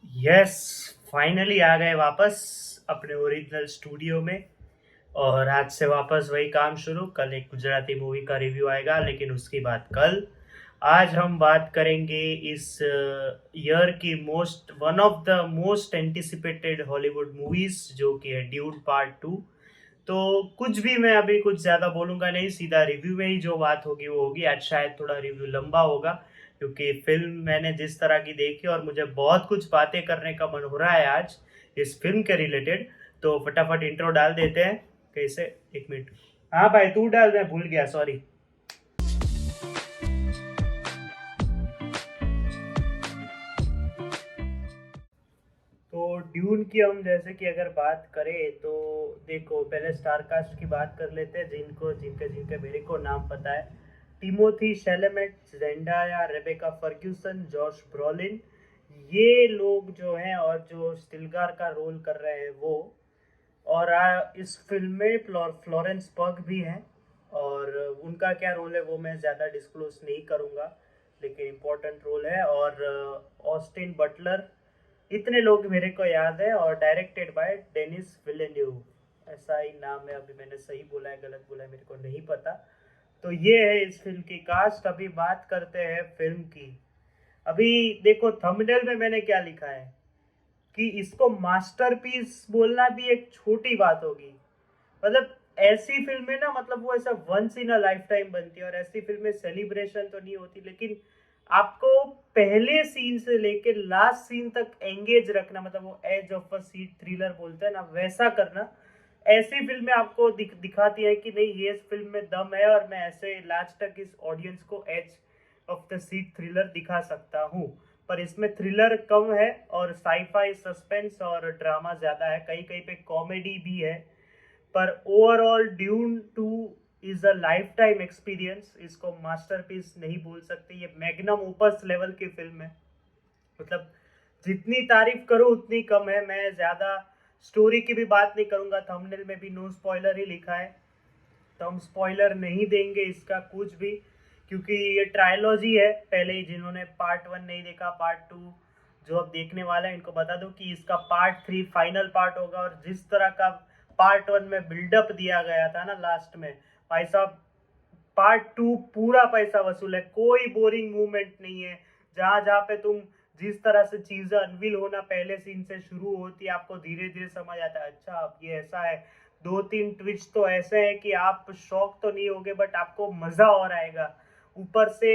Yes, finally आ गए वापस अपने ओरिजिनल स्टूडियो में। और आज से वापस वही काम शुरू। कल एक गुजराती मूवी का रिव्यू आएगा, लेकिन उसकी बात कल। आज हम बात करेंगे इस ईयर की one of the most anticipated Hollywood movies, जो कि है ड्यून पार्ट 2। तो कुछ भी मैं अभी कुछ ज़्यादा बोलूँगा नहीं, सीधा रिव्यू में ही जो बात होगी वो होगी। आज शायद थोड़ा रिव्यू लंबा होगा, क्योंकि फिल्म मैंने जिस तरह की देखी और मुझे बहुत कुछ बातें करने का मन हो रहा है आज इस फिल्म के रिलेटेड। तो फटाफट इंट्रो डाल देते हैं। कैसे, एक मिनट। हाँ भाई, तू डाल, मैं भूल गया, सॉरी। तो ड्यून की हम जैसे कि अगर बात करें तो देखो, पहले स्टार कास्ट की बात कर लेते हैं, जिनको जिनके जिनके मेरे को नाम पता है। Timothee Chalamet, Zendaya, Rebecca Ferguson, Josh Brolin, ये लोग जो हैं, और जो स्टिलगार का रोल कर रहे हैं वो। और इस फिल्म में फ्लोरेंस पग भी हैं। और उनका क्या रोल है वो मैं ज़्यादा डिस्क्लोज नहीं करूँगा, लेकिन इम्पोर्टेंट रोल है। और ऑस्टिन बटलर, इतने लोग मेरे को याद है। और डायरेक्टेड बाय डेनिस विलेन्यूव, ऐसा ही नाम है। अभी मैंने सही बोला है गलत बोला है मेरे को नहीं पता। तो ये है इस फिल्म की कास्ट। अभी बात करते हैं फिल्म की। अभी देखो, थंबनेल में मैंने क्या लिखा है कि इसको मास्टरपीस बोलना भी एक छोटी बात होगी। मतलब ऐसी फिल्में ना, मतलब वो ऐसा once in a life time बनती है, और ऐसी फिल्में सेलिब्रेशन तो नहीं होती, लेकिन आपको पहले सीन से लेके लास्ट सीन तक एंगेज रखना, मतलब वो edge of a seat thriller बोलते हैं ना, वैसा करना। ऐसी फिल्में आपको दिखाती है कि नहीं, ये इस फिल्म में दम है, और मैं ऐसे लास्ट तक इस ऑडियंस को edge of the seat thriller दिखा सकता हूँ। पर इसमें थ्रिलर कम है, और साईफाई, सस्पेंस और ड्रामा ज्यादा है, कहीं कहीं पे कॉमेडी भी है। पर overall dune 2 is a life time experience. इसको मास्टरपीस नहीं बोल सकते, ये मैग्नम ओपस लेवल की फिल्म है। मतलब जितनी तारीफ करो उतनी कम है। मैं ज्यादा स्टोरी की भी बात नहीं करूंगा, थंबनेल में भी नो स्पॉइलर ही लिखा है, तो हम स्पॉइलर नहीं देंगे इसका कुछ भी। क्योंकि ये ट्रायलॉजी है, पहले ही जिन्होंने पार्ट 1 नहीं देखा, पार्ट 2 जो अब देखने वाला है, इनको बता दो कि इसका पार्ट 3 फाइनल पार्ट होगा। और जिस तरह का पार्ट 1 में बिल्डअप दिया गया था ना लास्ट में, भाई साहब, पार्ट 2 पूरा पैसा वसूल है। कोई बोरिंग मूवमेंट नहीं है। जहां जहां पे तुम, जिस तरह से चीजें अनवील होना पहले सीन से शुरू होती है, आपको धीरे धीरे समझ आता है, अच्छा अब ये ऐसा है। 2-3 ट्विस्ट तो ऐसे हैं कि आप शॉक तो नहीं होगे, बट आपको मजा और आएगा। ऊपर से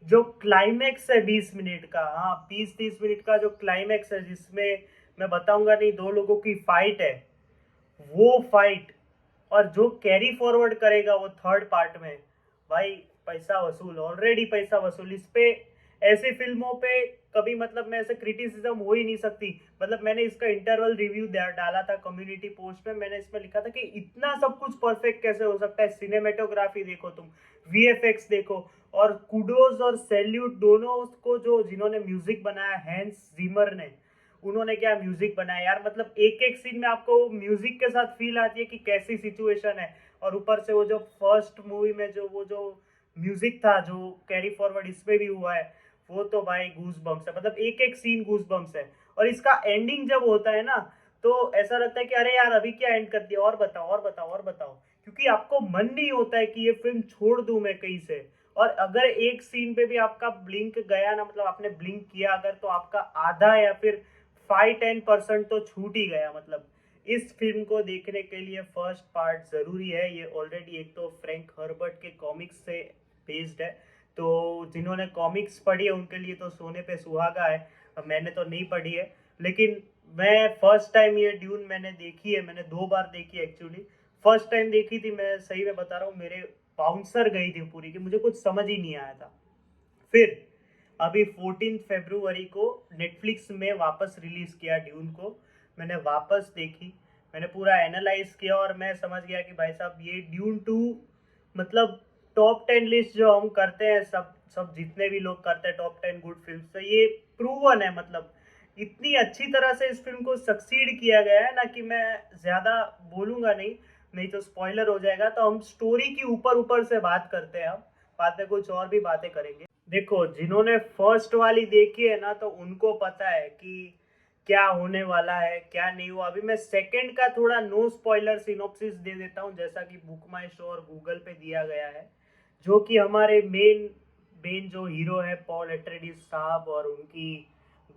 जो क्लाइमेक्स है 20 मिनट का, हाँ 20-30 मिनट का जो क्लाइमेक्स है, जिसमें मैं बताऊंगा नहीं, दो लोगों की फाइट है, वो फाइट, और जो कैरी फॉरवर्ड करेगा वो थर्ड पार्ट में, भाई पैसा वसूल, ऑलरेडी पैसा वसूल इस पे। ऐसी फिल्मों पे कभी, मतलब मैं ऐसे क्रिटिसिज्म हो ही नहीं सकती। मतलब मैंने इसका इंटरवल रिव्यू डाला था कम्युनिटी पोस्ट में, मैंने इसमें लिखा था कि इतना सब कुछ परफेक्ट कैसे हो सकता है। सिनेमेटोग्राफी देखो तुम, वीएफएक्स देखो, और कुडोज और सैल्यूट दोनों को, जो जिन्होंने म्यूजिक बनाया, हैंस जिमर ने, उन्होंने क्या म्यूजिक बनाया यार। मतलब एक एक सीन में आपको म्यूजिक के साथ फील आती है कि कैसी सिचुएशन है। और ऊपर से वो जो फर्स्ट मूवी में जो वो जो म्यूजिक था, जो कैरी फॉरवर्ड इसमें भी हुआ है, वो तो भाई गूज बम्स है। मतलब एक एक सीन गूज बम्स है। और इसका एंडिंग जब होता है ना, तो ऐसा लगता है कि अरे यार अभी क्या एंड कर दिया, और बताओ और बताओ और बताओ। क्योंकि आपको मन नहीं होता है कि ये फिल्म छोड़ दूं मैं कहीं से। और अगर एक सीन पे भी आपका ब्लिंक गया ना, मतलब आपने ब्लिंक किया अगर, तो आपका आधा या फिर 5-10% तो छूट ही गया। मतलब इस फिल्म को देखने के लिए फर्स्ट पार्ट जरूरी है। ये ऑलरेडी एक तो फ्रैंक हर्बर्ट के कॉमिक्स से बेस्ड है, तो जिन्होंने कॉमिक्स पढ़ी है उनके लिए तो सोने पे सुहागा है। अब मैंने तो नहीं पढ़ी है, लेकिन मैं फर्स्ट टाइम ये ड्यून मैंने देखी है। मैंने 2 बार देखी है एक्चुअली। फर्स्ट टाइम देखी थी, मैं सही में बता रहा हूँ, मेरे बाउंसर गई थी पूरी, कि मुझे कुछ समझ ही नहीं आया था। फिर अभी 14 फरवरी को नेटफ्लिक्स में वापस रिलीज किया ड्यून को। मैंने वापस देखी, मैंने पूरा एनालाइज किया, और मैं समझ गया कि भाई साहब ये ड्यून 2, मतलब टॉप 10 लिस्ट जो हम करते हैं, सब सब जितने भी लोग करते हैं टॉप 10 गुड फिल्म, तो ये प्रूवन है। मतलब इतनी अच्छी तरह से इस फिल्म को सक्सीड किया गया है ना, कि मैं ज्यादा बोलूंगा नहीं, नहीं तो स्पॉइलर हो जाएगा। तो हम स्टोरी की ऊपर ऊपर से बात करते हैं, हम बाद में कुछ और भी बातें करेंगे। देखो, जिन्होंने फर्स्ट वाली देखी है ना, तो उनको पता है कि क्या होने वाला है क्या नहीं हुआ। अभी मैं सेकंड का थोड़ा नो स्पॉइलर सिनॉप्सिस दे देता हूँ, जैसा कि बुक माई शो और गूगल पे दिया गया है। जो कि हमारे मेन मेन जो हीरो है पॉल एट्रेडिस साहब और उनकी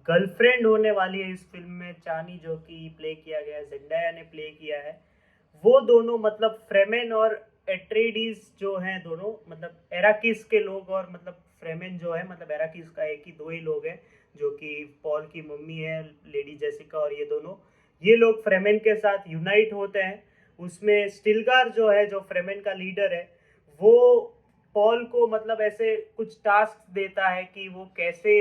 गर्लफ्रेंड होने वाली है इस फिल्म में, चानी, जो कि प्ले किया गया है, जेंडाया ने प्ले किया है। वो दोनों मतलब फ्रेमेन और एट्रेडिस जो हैं दोनों मतलब एराकिस के लोग, और मतलब फ्रेमेन जो है मतलब एराकिस का एक ही दो ही लोग हैं, जो कि पॉल की मम्मी है लेडी जेसिका, और ये दोनों ये लोग फ्रेमेन के साथ यूनाइट होते हैं। उसमें स्टिलगार जो है जो फ्रेमेन का लीडर है, वो पॉल को मतलब ऐसे कुछ टास्क देता है कि वो कैसे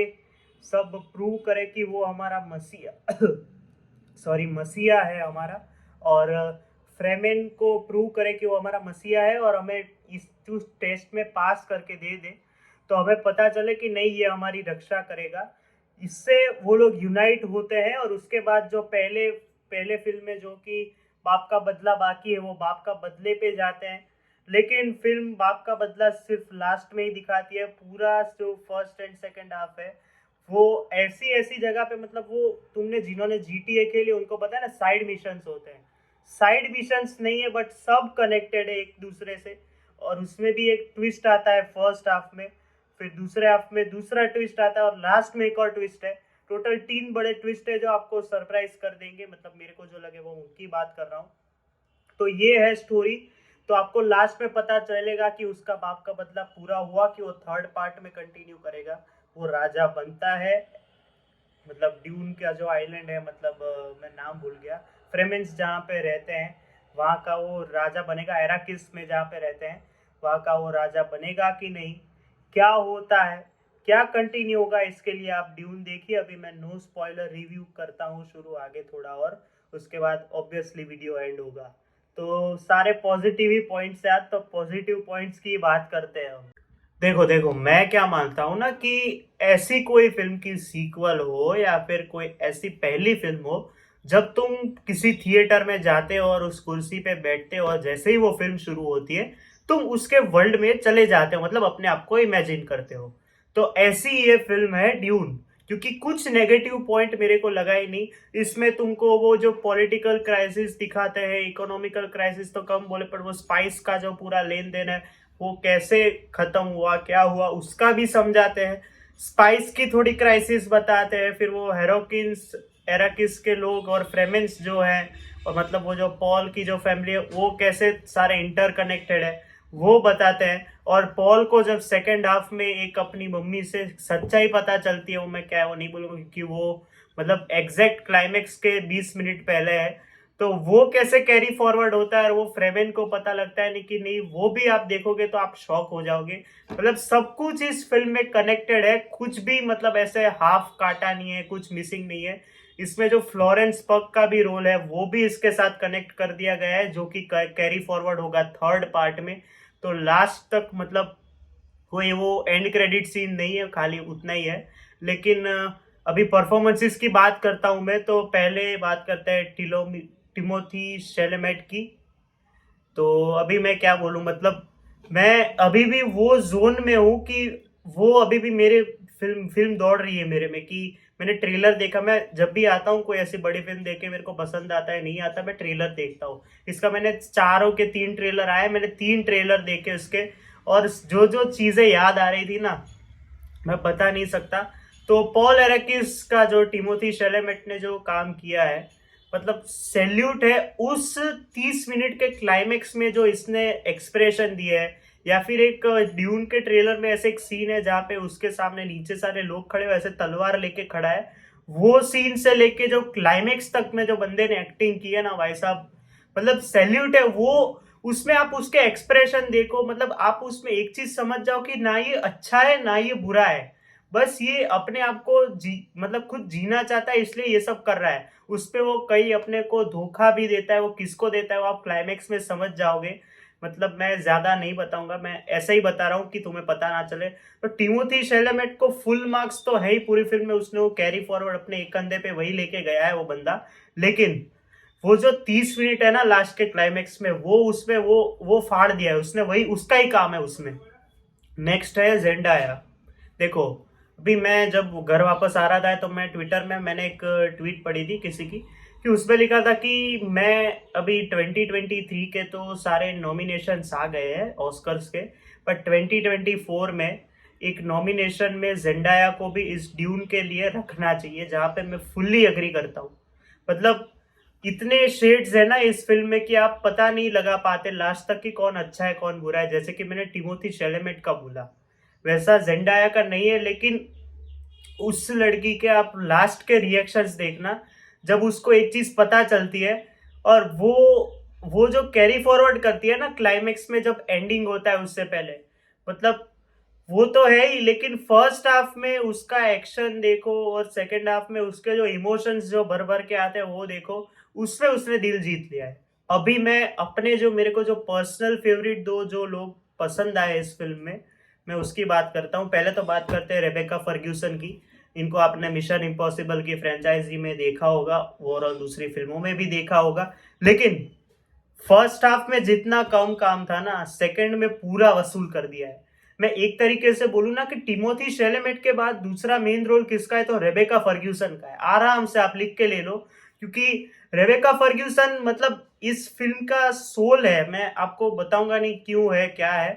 सब प्रूव करे कि वो हमारा मसीहा सॉरी मसीहा है हमारा, और फ्रेमेन को प्रूव करे कि वो हमारा मसीहा है और हमें इस टेस्ट में पास करके दे दे, तो हमें पता चले कि नहीं ये हमारी रक्षा करेगा। इससे वो लोग यूनाइट होते हैं, और उसके बाद जो पहले पहले फिल्म में जो कि बाप का बदला बाकी है, वो बाप का बदले पे जाते हैं। लेकिन फिल्म बाप का बदला सिर्फ लास्ट में ही दिखाती है। पूरा जो फर्स्ट एंड सेकंड हाफ है वो ऐसी ऐसी जगह पे, मतलब वो तुमने जिन्होंने GTA खेली उनको पता है ना, साइड मिशंस होते हैं। साइड मिशंस नहीं है बट सब कनेक्टेड है एक दूसरे से। और उसमें भी एक ट्विस्ट आता है फर्स्ट हाफ में, फिर दूसरे हाफ में दूसरा ट्विस्ट आता है, और लास्ट में एक और ट्विस्ट है। टोटल 3 बड़े ट्विस्ट है जो आपको सरप्राइज कर देंगे, मतलब मेरे को जो लगे वो उनकी बात कर रहा हूँ। तो ये है स्टोरी। तो आपको लास्ट में पता चलेगा कि उसका बाप का बदला पूरा हुआ, कि वो थर्ड पार्ट में कंटिन्यू करेगा, वो राजा बनता है। मतलब ड्यून का जो आइलैंड है, मतलब मैं नाम भूल गया, फ्रेमेंस जहाँ पे रहते हैं वहाँ का वो राजा बनेगा। एराकिस में जहाँ पे रहते हैं वहाँ का वो राजा बनेगा कि नहीं, क्या होता है, क्या कंटिन्यू होगा, इसके लिए आप ड्यून देखिए। अभी मैं नो स्पॉइलर रिव्यू करता हूँ शुरू आगे थोड़ा, और उसके बाद ऑब्वियसली वीडियो एंड होगा। तो सारे पॉजिटिव ही पॉइंट्स हैं, तो पॉजिटिव पॉइंट्स की बात करते हैं हम। देखो देखो, मैं क्या मानता हूँ ना कि ऐसी कोई फिल्म की सीक्वल हो या फिर कोई ऐसी पहली फिल्म हो, जब तुम किसी थिएटर में जाते हो और उस कुर्सी पे बैठते हो और जैसे ही वो फिल्म शुरू होती है तुम उसके वर्ल्ड में चले जाते हो, मतलब अपने आप को इमेजिन करते हो। तो ऐसी ये फिल्म है ड्यून। क्योंकि कुछ नेगेटिव पॉइंट मेरे को लगा ही नहीं इसमें। तुमको वो जो पॉलिटिकल क्राइसिस दिखाते हैं, इकोनॉमिकल क्राइसिस तो कम बोले, पर वो स्पाइस का जो पूरा लेन देन है वो कैसे खत्म हुआ, क्या हुआ, उसका भी समझाते हैं। स्पाइस की थोड़ी क्राइसिस बताते हैं, फिर वो हेरोकिन्स एराकिस के लोग और फ्रेमेंस जो है, और मतलब वो जो पॉल की जो फैमिली है वो कैसे सारे इंटरकनेक्टेड है वो बताते हैं। और पॉल को जब सेकेंड हाफ में एक अपनी मम्मी से सच्चाई पता चलती है, वो मैं क्या वो नहीं बोलूंगा क्योंकि वो मतलब एग्जैक्ट क्लाइमेक्स के 20 मिनट पहले है, तो वो कैसे कैरी फॉरवर्ड होता है और वो फ्रेमेन को पता लगता है नहीं कि नहीं, वो भी आप देखोगे तो आप शॉक हो जाओगे। मतलब सब कुछ इस फिल्म में कनेक्टेड है, कुछ भी मतलब ऐसे हाफ काटा नहीं है, कुछ मिसिंग नहीं है। इसमें जो फ्लोरेंस पग का भी रोल है वो भी इसके साथ कनेक्ट कर दिया गया है, जो कि कैरी फॉरवर्ड होगा थर्ड पार्ट में। तो लास्ट तक मतलब कोई वो एंड क्रेडिट सीन नहीं है, खाली उतना ही है। लेकिन अभी परफॉर्मेंसेस की बात करता हूं मैं, तो पहले बात करते हैं टिमोथी शेलेमेट की। तो अभी मैं क्या बोलूं, मतलब मैं अभी भी वो जोन में हूं कि वो अभी भी मेरे फिल्म फिल्म दौड़ रही है मेरे में, कि मैंने ट्रेलर देखा। मैं जब भी आता हूँ कोई ऐसी बड़ी फिल्म देखे, मेरे को पसंद आता है नहीं आता, मैं ट्रेलर देखता हूँ इसका। मैंने चारों के 3 ट्रेलर आए, मैंने 3 ट्रेलर देखे उसके, और जो जो चीजें याद आ रही थी ना मैं बता नहीं सकता। तो पॉल एरेकिस का जो टिमोथी शेलेमेट ने जो काम किया है, मतलब सैल्यूट है। उस 30 मिनट के क्लाइमेक्स में जो इसने एक्सप्रेशन दिए है, या फिर एक ड्यून के ट्रेलर में ऐसे एक सीन है जहाँ पे उसके सामने नीचे सारे लोग खड़े हुए, ऐसे तलवार लेके खड़ा है, वो सीन से लेके जो क्लाइमेक्स तक में जो बंदे ने एक्टिंग की है ना भाई साहब, मतलब सैल्यूट है वो। उसमें आप उसके एक्सप्रेशन देखो, मतलब आप उसमें एक चीज समझ जाओ कि ना ये अच्छा है ना ये बुरा है, बस ये अपने आप को मतलब खुद जीना चाहता है इसलिए ये सब कर रहा है। उस पे वो कई अपने को धोखा भी देता है, वो किसको देता है वो आप क्लाइमेक्स में समझ जाओगे। मतलब मैं ज्यादा नहीं बताऊंगा, मैं ऐसा ही बता रहा हूँ कि तुम्हें पता ना चले। तो टिमोथी शेलेमेट को फुल मार्क्स तो है ही पूरी फिल्म में, उसने वो कैरी फॉरवर्ड अपने एक कंधे पे वही लेके गया है वो बंदा। लेकिन वो जो 30 मिनट है ना लास्ट के क्लाइमेक्स में, वो उसमें वो फाड़ दिया है उसने, वही उसका ही काम है उसमें। नेक्स्ट है जेंडाया। देखो अभी मैं जब घर वापस आ रहा था तो मैं ट्विटर में मैंने एक ट्वीट पढ़ी थी किसी की, कि उसमें लिखा था कि मैं अभी 2023 के तो सारे नॉमिनेशंस आ गए हैं ऑस्कर्स के, पर 2024 में एक नॉमिनेशन में जेंडाया को भी इस ड्यून के लिए रखना चाहिए, जहाँ पे मैं फुल्ली एग्री करता हूँ। मतलब इतने शेड्स है ना इस फिल्म में कि आप पता नहीं लगा पाते लास्ट तक कि कौन अच्छा है कौन बुरा है। जैसे कि मैंने टिमोथी शेलेमेट का बोला, वैसा जेंडाया का नहीं है, लेकिन उस लड़की के आप लास्ट के रिएक्शंस देखना, जब उसको एक चीज पता चलती है और वो जो कैरी फॉरवर्ड करती है ना क्लाइमेक्स में जब एंडिंग होता है उससे पहले, मतलब वो तो है ही, लेकिन फर्स्ट हाफ में उसका एक्शन देखो और सेकंड हाफ में उसके जो इमोशंस जो भर भर के आते हैं वो देखो, उसमें उसने दिल जीत लिया है। अभी मैं अपने जो मेरे को जो पर्सनल फेवरेट दो जो लोग पसंद आए इस फिल्म में, मैं उसकी बात करता हूँ। पहले तो बात करते हैं रेबेका फर्ग्यूसन की। इनको आपने मिशन इम्पॉसिबल की फ्रेंचाइजी में देखा होगा और दूसरी फिल्मों में भी देखा होगा, लेकिन फर्स्ट हाफ में जितना कम काम था ना सेकंड में पूरा वसूल कर दिया है। मैं एक तरीके से बोलूं ना कि टिमोथी शेलेमेट के बाद दूसरा मेन रोल किसका है तो रेबेका फर्ग्यूसन का है। आराम से आप लिख के ले लो, क्योंकि रेबेका फर्ग्यूसन मतलब इस फिल्म का सोल है। मैं आपको बताऊंगा नहीं क्यों है क्या है।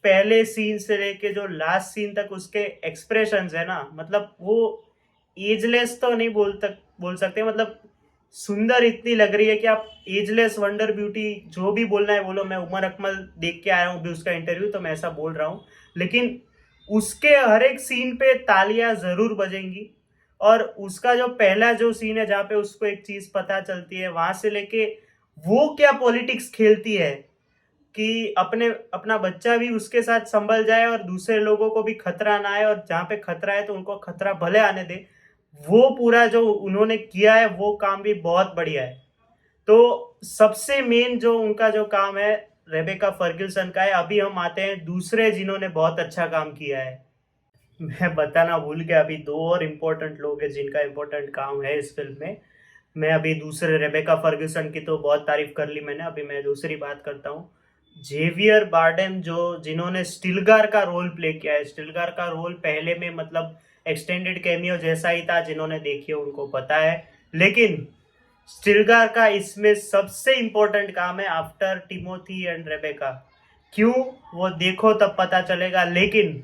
पहले सीन से लेके जो लास्ट सीन तक उसके एक्सप्रेशंस है ना, मतलब वो एजलेस तो नहीं बोल सकते, मतलब सुंदर इतनी लग रही है कि आप एजलेस वंडर ब्यूटी जो भी बोलना है बोलो। मैं उमर अकमल देख के आया हूँ भी उसका इंटरव्यू, तो मैं ऐसा बोल रहा हूँ, लेकिन उसके हर एक सीन पे तालियां जरूर बजेंगी। और उसका जो पहला जो सीन है जहाँ पे उसको एक चीज पता चलती है, वहां से लेके वो क्या पॉलिटिक्स खेलती है कि अपने अपना बच्चा भी उसके साथ संभल जाए और दूसरे लोगों को भी खतरा ना आए, और जहाँ पे खतरा है तो उनको खतरा भले आने दे। वो पूरा जो उन्होंने किया है वो काम भी बहुत बढ़िया है। तो सबसे मेन जो उनका जो काम है रेबेका फर्ग्यूसन का है। अभी हम आते हैं दूसरे जिन्होंने बहुत अच्छा काम किया है। मैं बताना भूल गया, अभी दो और इम्पोर्टेंट लोग हैं जिनका इम्पोर्टेंट काम है इस फिल्म में। मैं अभी दूसरे रेबेका फर्ग्यूसन की तो बहुत तारीफ कर ली मैंने, अभी मैं दूसरी बात करता हूँ। जेवियर बार्डेम जो जिन्होंने स्टिलगार का रोल प्ले किया है। स्टिलगार का रोल पहले में मतलब एक्सटेंडेड कैमियो जैसा ही था, जिन्होंने देखी है उनको पता है, लेकिन स्टिलगार का इसमें सबसे इंपॉर्टेंट काम है आफ्टर टिमोथी एंड रेबेका। क्यों वो देखो तब पता चलेगा, लेकिन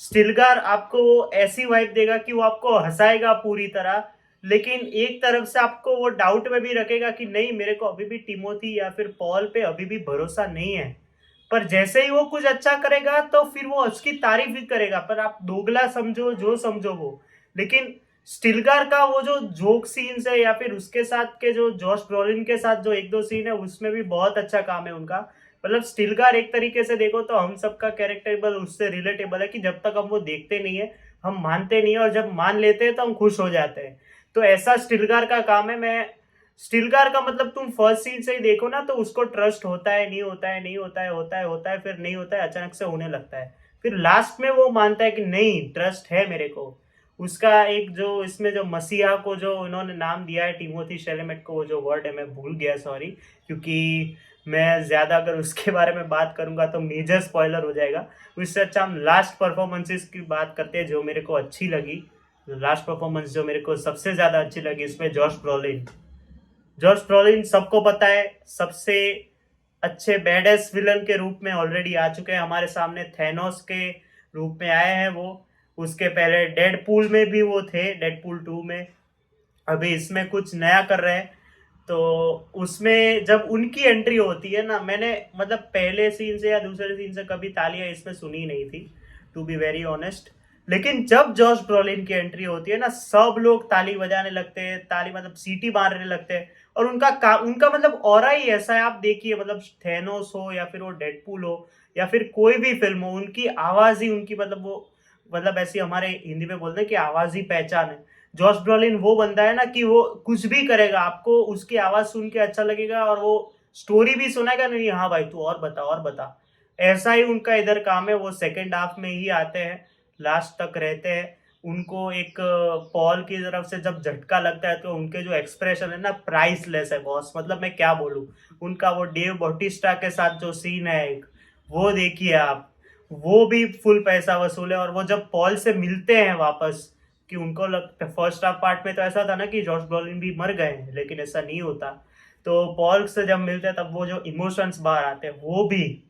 स्टिलगार आपको वो ऐसी वाइब देगा कि वो आपको हंसाएगा पूरी तरह, लेकिन एक तरफ से आपको वो डाउट में भी रखेगा कि नहीं मेरे को अभी भी टिमोथी या फिर पॉल पे अभी भी भरोसा नहीं है। पर जैसे ही वो कुछ अच्छा करेगा तो फिर वो उसकी तारीफ भी करेगा, पर आप दोगला समझो जो समझो वो। लेकिन स्टिलगार का वो जो जोक सीन्स है या फिर उसके साथ के जो जॉश ब्रॉलिन के साथ जो एक दो सीन है उसमें भी बहुत अच्छा काम है उनका। मतलब स्टिलगार एक तरीके से देखो तो हम सबका कैरेक्टरेबल उससे रिलेटेबल है कि जब तक हम वो देखते नहीं है हम मानते नहीं है, और जब मान लेते हैं तो हम खुश हो जाते हैं। तो ऐसा स्टिलगार का काम है। मैं स्टिलगार का मतलब तुम फर्स्ट सीन से ही देखो ना तो उसको ट्रस्ट होता है नहीं होता है, नहीं होता है, होता है, होता है, फिर नहीं होता है, अचानक से होने लगता है, फिर लास्ट में वो मानता है कि नहीं ट्रस्ट है मेरे को। उसका एक जो इसमें जो मसीहा को जो उन्होंने नाम दिया है टिमोथी शेलेमेट को, वो जो वर्ड है मैं भूल गया सॉरी, क्योंकि मैं ज्यादा अगर उसके बारे में बात करूंगा तो मेजर स्पॉइलर हो जाएगा। उससे अच्छा हम लास्ट परफॉर्मेंसेस की बात करते हैं जो मेरे को अच्छी लगी। लास्ट परफॉर्मेंस जो मेरे को सबसे ज्यादा अच्छी लगी इसमें जॉश ब्रॉलिन। जॉश ब्रॉलिन सबको पता है सबसे अच्छे बैडेस विलन के रूप में ऑलरेडी आ चुके हैं हमारे सामने, थैनोस के रूप में आए हैं वो। उसके पहले डेडपूल में भी वो थे, डेडपूल 2 में। अभी इसमें कुछ नया कर रहे हैं। तो उसमें जब उनकी एंट्री होती है ना, मैंने मतलब पहले सीन से या दूसरे सीन से कभी तालियां इसमें सुनी नहीं थी टू बी वेरी ऑनेस्ट, लेकिन जब जॉश ब्रॉलिन की एंट्री होती है ना सब लोग ताली बजाने लगते हैं, ताली मतलब सीटी मारने लगते हैं। और उनका मतलब ऑरा ही ऐसा है, आप देखिए मतलब थेनोस हो या फिर वो डेडपूल हो या फिर कोई भी फिल्म हो, उनकी आवाज ही उनकी मतलब वो मतलब ऐसी हमारे हिंदी में बोलते हैं कि आवाज ही पहचान है। जॉश ब्रॉलिन वो बंदा है ना कि वो कुछ भी करेगा आपको उसकी आवाज सुन के अच्छा लगेगा, और वो स्टोरी भी सुनाएगा नहीं हाँ भाई तू और बता और बता। ऐसा ही उनका इधर काम है। वो सेकंड हाफ में ही आते हैं, लास्ट तक रहते हैं। उनको एक पॉल की तरफ से जब झटका लगता है तो उनके जो एक्सप्रेशन है ना प्राइसलेस है बॉस, मतलब मैं क्या बोलूं। उनका वो डेव बॉटिस्टा के साथ जो सीन है एक, वो देखिए आप। वो भी फुल पैसा वसूल है। और वो जब पॉल से मिलते हैं वापस, कि उनको लगता, फर्स्ट हाफ पार्ट में तो ऐसा था ना कि जॉश ब्रॉलिन भी मर गए हैं, लेकिन ऐसा नहीं होता। तो पॉल से जब मिलते हैं तब वो जो इमोशंस बाहर आते हैं वो भी,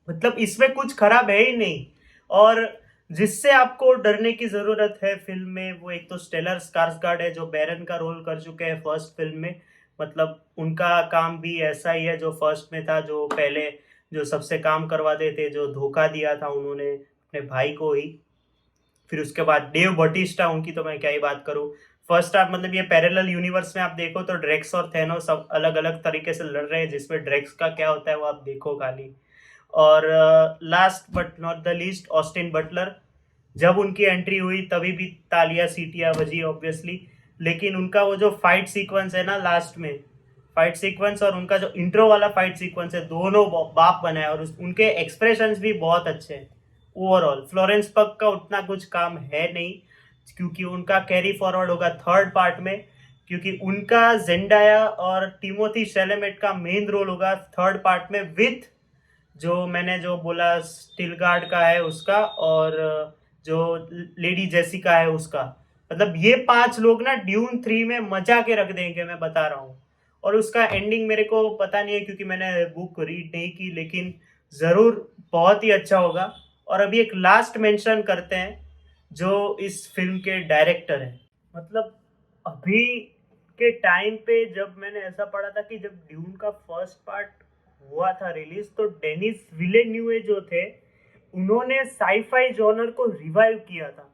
मतलब इसमें कुछ खराब है ही नहीं। और जिससे आपको डरने की जरूरत है फिल्म में, वो एक तो स्टेलर स्कार्सगार्ड है जो बैरन का रोल कर चुके हैं फर्स्ट फिल्म में। मतलब उनका काम भी ऐसा ही है जो फर्स्ट में था, जो पहले जो सबसे काम करवा देते, जो धोखा दिया था उन्होंने अपने भाई को ही। फिर उसके बाद डेव बटिस्टा, उनकी तो मैं क्या ही बात करूं। फर्स्ट हाफ मतलब ये पैरेलल यूनिवर्स में आप देखो तो ड्रेक्स और थेनोस सब अलग अलग तरीके से लड़ रहे हैं, जिसमें ड्रेक्स का क्या होता है वो आप देखो खाली। और last but not the least, Austin Butler. जब उनकी एंट्री हुई तभी भी तालियां सीटियां बजी ऑब्वियसली। लेकिन उनका वो जो फाइट सीक्वेंस है ना लास्ट में, फाइट सीक्वेंस और उनका जो इंट्रो वाला फाइट सीक्वेंस है, दोनों बाप बनाए। और उनके एक्सप्रेशंस भी बहुत अच्छे हैं। ओवरऑल फ्लोरेंस पग का उतना कुछ काम है नहीं, क्योंकि उनका कैरी फॉरवर्ड होगा थर्ड पार्ट में। क्योंकि उनका जेंडाया और टिमोथी शेलेमेट का मेन रोल होगा थर्ड पार्ट में, विथ जो मैंने जो बोला स्टिलगार्ड का है उसका, और जो लेडी जेसिका है उसका। मतलब ये पांच लोग ना ड्यून 3 में मजा के रख देंगे, मैं बता रहा हूँ। और उसका एंडिंग मेरे को पता नहीं है क्योंकि मैंने बुक रीड नहीं की, लेकिन जरूर बहुत ही अच्छा होगा। और अभी एक लास्ट मेंशन करते हैं, जो इस फिल्म के डायरेक्टर हैं। मतलब अभी के टाइम पे जब मैंने ऐसा पढ़ा था कि जब ड्यून का फर्स्ट पार्ट हुआ था रिलीज, तो डेनिस विलेन्यूए जो थे, उन्होंने साईफाई जॉनर को रिवाइव किया था।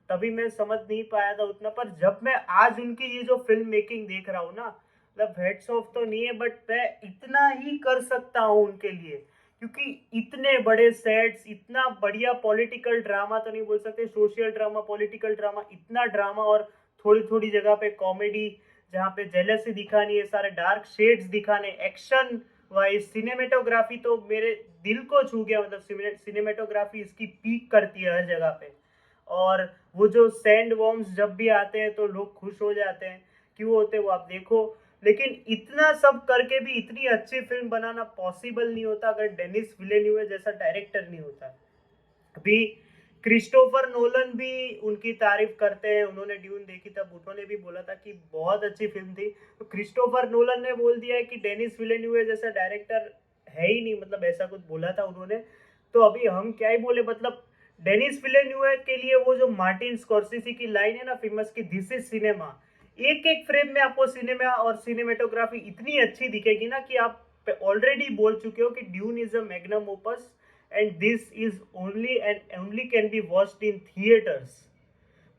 तभी मैं समझ नहीं पाया था उतना, पर जब मैं आज उनकी ये जो फिल्म मेकिंग देख रहा हूँ ना, मतलब हेड्स ऑफ तो नहीं है, बट मैं इतना ही कर सकता हूँ उनके लिए। क्योंकि इतने बड़े सेट्स, इतना बढ़िया पॉलिटिकल ड्रामा तो नहीं बोल सकते, सोशल ड्रामा, पॉलिटिकल ड्रामा, इतना ड्रामा, और थोड़ी थोड़ी जगह पे कॉमेडी, जहाँ पे जेलसी दिखानी है, सारे डार्क शेड्स दिखाने, एक्शन वाइज सिनेमेटोग्राफी तो मेरे दिल को छू गया। मतलब सिनेमेटोग्राफी इसकी पीक करती है हर जगह पे। और वो जो सैंड वॉर्म्स जब भी आते हैं तो लोग खुश हो जाते हैं, क्यों होते हैं वो आप देखो। लेकिन इतना सब करके भी इतनी अच्छी फिल्म बनाना पॉसिबल नहीं होता अगर डेनिस विलेन्यूवे जैसा डायरेक्टर नहीं होता। अभी क्रिस्टोफर नोलन भी उनकी तारीफ करते हैं, उन्होंने ड्यून देखी तब उन्होंने भी बोला था कि बहुत अच्छी फिल्म थी। तो क्रिस्टोफर नोलन ने बोल दिया है कि डेनिस विलेन्यूवे जैसा डायरेक्टर है ही नहीं, मतलब ऐसा कुछ बोला था उन्होंने। तो अभी हम क्या ही बोले। मतलब डेनिस विलेन्यूवे के लिए वो जो मार्टिन स्कॉर्सेसी की लाइन है ना फेमस, की दिस इज सिनेमा, एक एक फ्रेम में आपको सिनेमा और सिनेमेटोग्राफी इतनी अच्छी दिखेगी ना कि आप ऑलरेडी बोल चुके हो कि dune is a magnum opus, and this is only and only can be watched in theatres.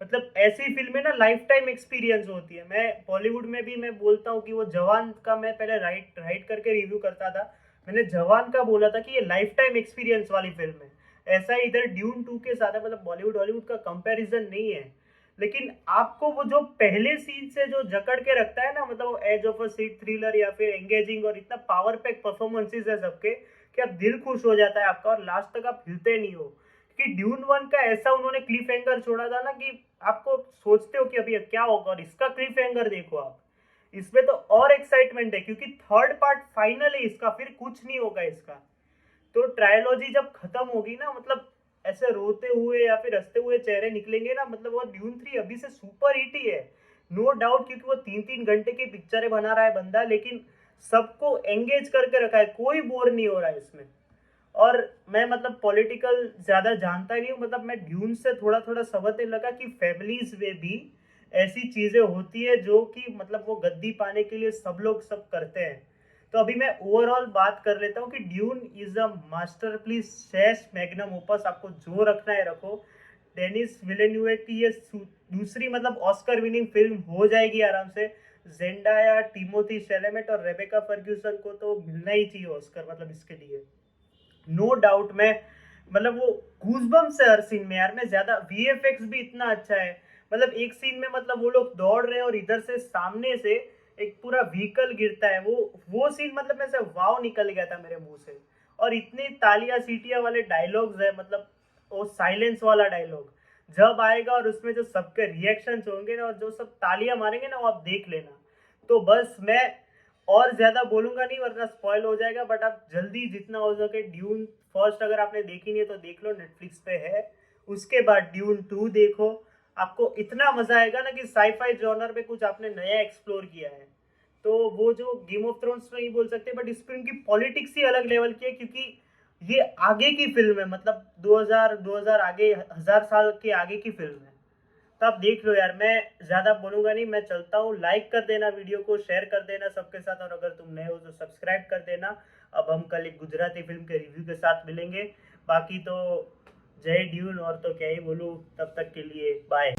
मतलब ऐसी फिल्में ना लाइफ टाइम एक्सपीरियंस होती है। मैं बॉलीवुड में भी मैं बोलता हूँ कि वो जवान का मैं पहले राइट राइट करके रिव्यू करता था, मैंने जवान का बोला था कि ये लाइफ टाइम एक्सपीरियंस वाली फिल्म है। ऐसा ही इधर ड्यून 2 के साथ है। मतलब बॉलीवुड हॉलीवुड का कंपैरिजन नहीं है, लेकिन आपको वो जो पहले सीन से जो जकड़ के रखता है ना, मतलब edge of a seat thriller या फिर एंगेजिंग, और इतना पावर पैक परफॉर्मेंसेस है सबके कि आप दिल खुश हो जाता है आपका, और लास्ट तक आप हिलते नहीं हो। कि ड्यून 1 का ऐसा उन्होंने क्लिफ हैंगर छोड़ा था ना कि आपको सोचते हो कि अभी क्या होगा, और इसका क्लिफ हैंगर देखो आप। इसमें तो और एक्साइटमेंट है क्योंकि थर्ड पार्ट फाइनल है इसका, फिर कुछ नहीं होगा इसका। तो ट्रायोलॉजी जब खत्म होगी ना, मतलब ऐसे रोते हुए या फिर हंसते हुए चेहरे निकलेंगे ना, मतलब वो ड्यून 3 अभी से सुपर हिट ही है, नो डाउट। क्योंकि वो 3-3 घंटे की पिक्चरें बना रहा है बंदा, लेकिन सबको एंगेज करके रखा है, कोई बोर नहीं हो रहा है इसमें। और मैं मतलब पॉलिटिकल ज्यादा जानता नहीं हूँ, मतलब मैं ड्यून से थोड़ा थोड़ा समझने लगा कि फैमिलीज में भी ऐसी चीजें होती है जो कि मतलब वो गद्दी पाने के लिए सब लोग सब करते हैं। तो अभी मैं ओवरऑल बात कर लेता हूँ कि ड्यून इज अ मास्टरपीस शेष मैग्नम ओपस, आपको जो रखना है रखो। डेनिस विलेन्यूवे की ये दूसरी मतलब ऑस्कर विनिंग फिल्म हो जाएगी आराम से। जेंडाया, टिमोथी शेलेमेट और रेबेका फर्ग्यूसन को तो मिलना ही चाहिए ऑस्कर, मतलब इसके लिए नो डाउट। मैं मतलब वो गूजबम्स है हर सीन में यार। मैं ज्यादा वीएफएक्स भी इतना अच्छा है। मतलब एक सीन में मतलब वो लोग दौड़ रहे हैं और इधर से सामने से एक पूरा व्हीकल गिरता है, वो सीन मतलब मैं से वाव निकल गया था मेरे मुंह से। और इतने तालियां सीटियां वाले डायलॉग्स है, मतलब वो साइलेंस वाला डायलॉग जब आएगा और उसमें जो सबके रिएक्शंस होंगे ना और जो सब तालियां मारेंगे ना, वो आप देख लेना। तो बस मैं और ज्यादा बोलूंगा नहीं वरना स्पॉइल हो जाएगा, बट आप जल्दी जितना हो सके ड्यून फर्स्ट अगर आपने देखी नहीं है तो देख लो, नेटफ्लिक्स पे है। उसके बाद ड्यून 2 देखो, आपको इतना मजा आएगा ना कि साईफाई जॉनर में कुछ आपने नया एक्सप्लोर किया है। तो वो जो गेम ऑफ थ्रोन्स नहीं बोल सकते, बट इस फिल्म की पॉलिटिक्स ही अलग लेवल की है, क्योंकि ये आगे की फिल्म है, मतलब 2000 आगे, 1000 साल के आगे की फिल्म है। तो आप देख लो यार, मैं ज्यादा बोलूंगा नहीं, मैं चलता हूँ। लाइक कर देना वीडियो को, शेयर कर देना सबके साथ, और अगर तुम नए हो तो सब्सक्राइब कर देना। अब हम कल एक गुजराती फिल्म के रिव्यू के साथ मिलेंगे। बाकी तो जय ड्यून, और तो क्या ही बोलूँ, तब तक के लिए बाय।